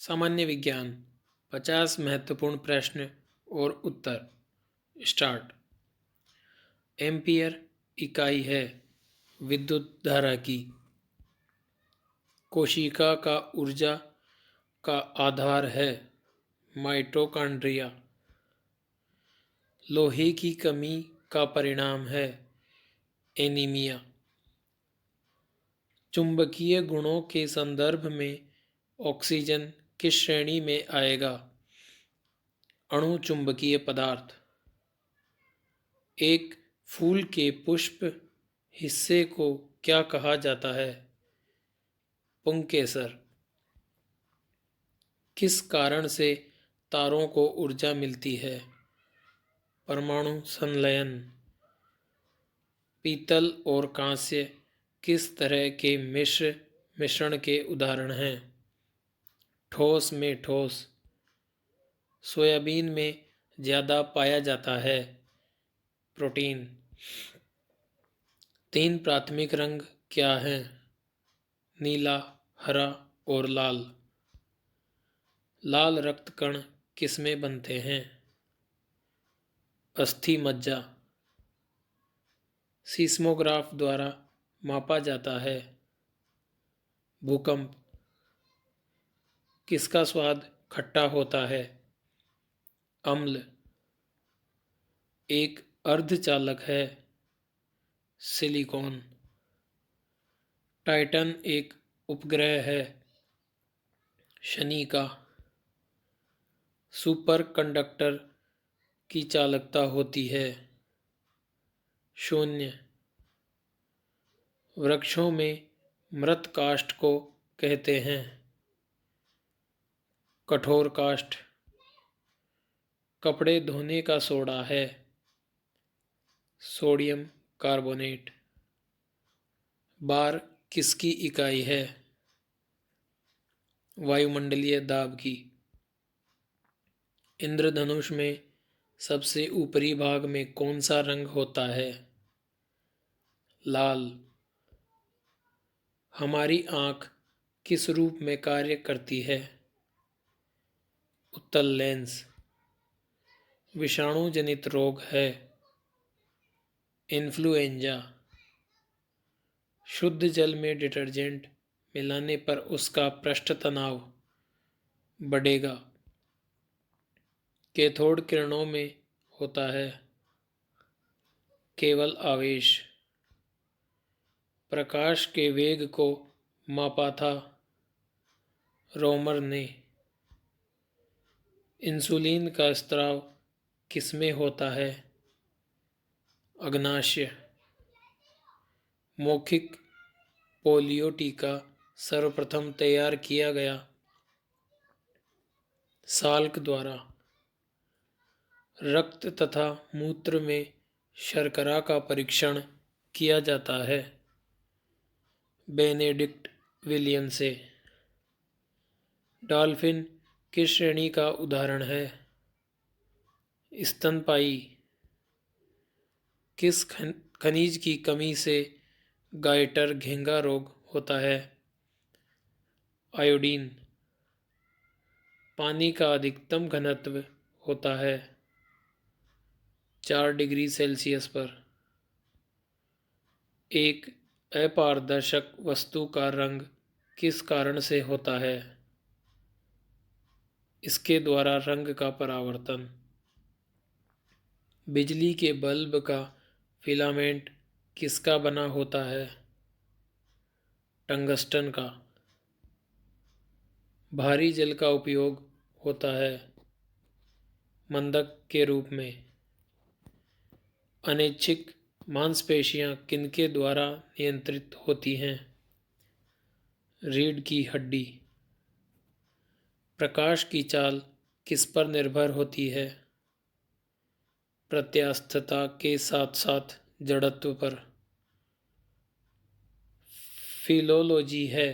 सामान्य विज्ञान 50 महत्वपूर्ण प्रश्न और उत्तर। स्टार्ट। एम्पियर इकाई है विद्युत धारा की। कोशिका का ऊर्जा का आधार है माइटोकॉन्ड्रिया। लोहे की कमी का परिणाम है एनीमिया। चुंबकीय गुणों के संदर्भ में ऑक्सीजन किस श्रेणी में आएगा? अणु चुंबकीय पदार्थ। एक फूल के पुष्प हिस्से को क्या कहा जाता है? पुंकेसर। किस कारण से तारों को ऊर्जा मिलती है? परमाणु संलयन। पीतल और कांस्य किस तरह के मिश्रण के उदाहरण हैं? ठोस में ठोस। सोयाबीन में ज्यादा पाया जाता है प्रोटीन। 3 प्राथमिक रंग क्या हैं? नीला, हरा और लाल। लाल रक्त कण किसमें बनते हैं? अस्थि मज्जा। सीस्मोग्राफ द्वारा मापा जाता है भूकंप। किसका स्वाद खट्टा होता है? अम्ल। एक अर्धचालक है सिलिकॉन। टाइटन एक उपग्रह है शनि का। सुपर कंडक्टर की चालकता होती है शून्य। वृक्षों में मृत काष्ठ को कहते हैं कठोर काष्ठ। कपड़े धोने का सोडा है सोडियम कार्बोनेट। बार किसकी इकाई है? वायुमंडलीय दाब की। इंद्रधनुष में सबसे ऊपरी भाग में कौन सा रंग होता है? लाल। हमारी आंख किस रूप में कार्य करती है? उत्तल लेंस। विषाणु जनित रोग है इन्फ्लुएंजा। शुद्ध जल में डिटर्जेंट मिलाने पर उसका पृष्ठ तनाव बढ़ेगा। कैथोड किरणों में होता है केवल आवेश। प्रकाश के वेग को मापा था रोमर ने। इंसुलिन का स्राव किसमें होता है? अग्नाशय। मौखिक पोलियो टीका सर्वप्रथम तैयार किया गया साल्क द्वारा। रक्त तथा मूत्र में शर्करा का परीक्षण किया जाता है बेनेडिक्ट विलियम से। डॉल्फिन किस श्रेणी का उदाहरण है? स्तनपायी। किस खनिज की कमी से गाइटर घेंगा रोग होता है? आयोडीन। पानी का अधिकतम घनत्व होता है 4 डिग्री सेल्सियस पर। एक अपारदर्शक वस्तु का रंग किस कारण से होता है? इसके द्वारा रंग का परावर्तन। बिजली के बल्ब का फिलामेंट किसका बना होता है? टंगस्टन का। भारी जल का उपयोग होता है मंदक के रूप में। अनैच्छिक मांसपेशियां किनके द्वारा नियंत्रित होती हैं? रीढ़ की हड्डी। प्रकाश की चाल किस पर निर्भर होती है? प्रत्यास्थता के साथ साथ जड़त्व पर। फिलोलॉजी है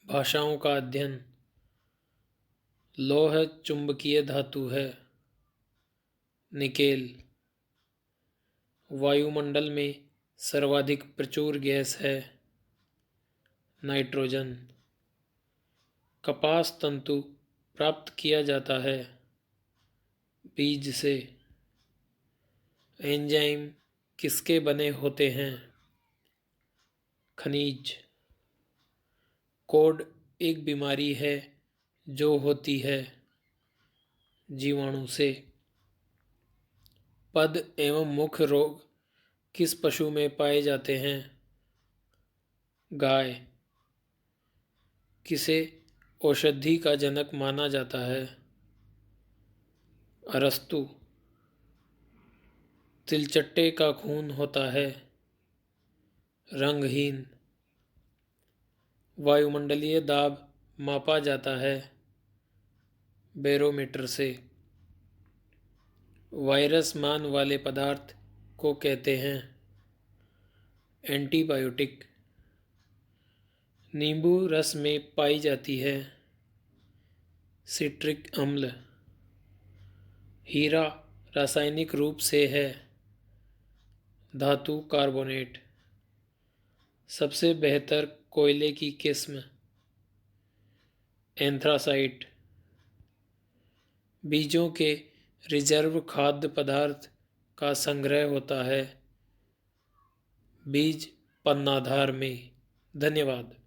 भाषाओं का अध्ययन। लौह चुंबकीय धातु है निकेल। वायुमंडल में सर्वाधिक प्रचुर गैस है नाइट्रोजन। कपास तंतु प्राप्त किया जाता है बीज से। एंजाइम किसके बने होते हैं? खनिज। कोढ़ एक बीमारी है जो होती है जीवाणु से। पद एवं मुख्य रोग किस पशु में पाए जाते हैं? गाय। किसे औषधि का जनक माना जाता है? अरस्तु। तिलचट्टे का खून होता है रंगहीन। वायुमंडलीय दाब मापा जाता है बैरोमीटर से। वायरस मान वाले पदार्थ को कहते हैं एंटीबायोटिक। नींबू रस में पाई जाती है सिट्रिक अम्ल। हीरा रासायनिक रूप से है धातु कार्बोनेट। सबसे बेहतर कोयले की किस्म एंथ्रासाइट। बीजों के रिजर्व खाद्य पदार्थ का संग्रह होता है बीज पन्नाधार में। धन्यवाद।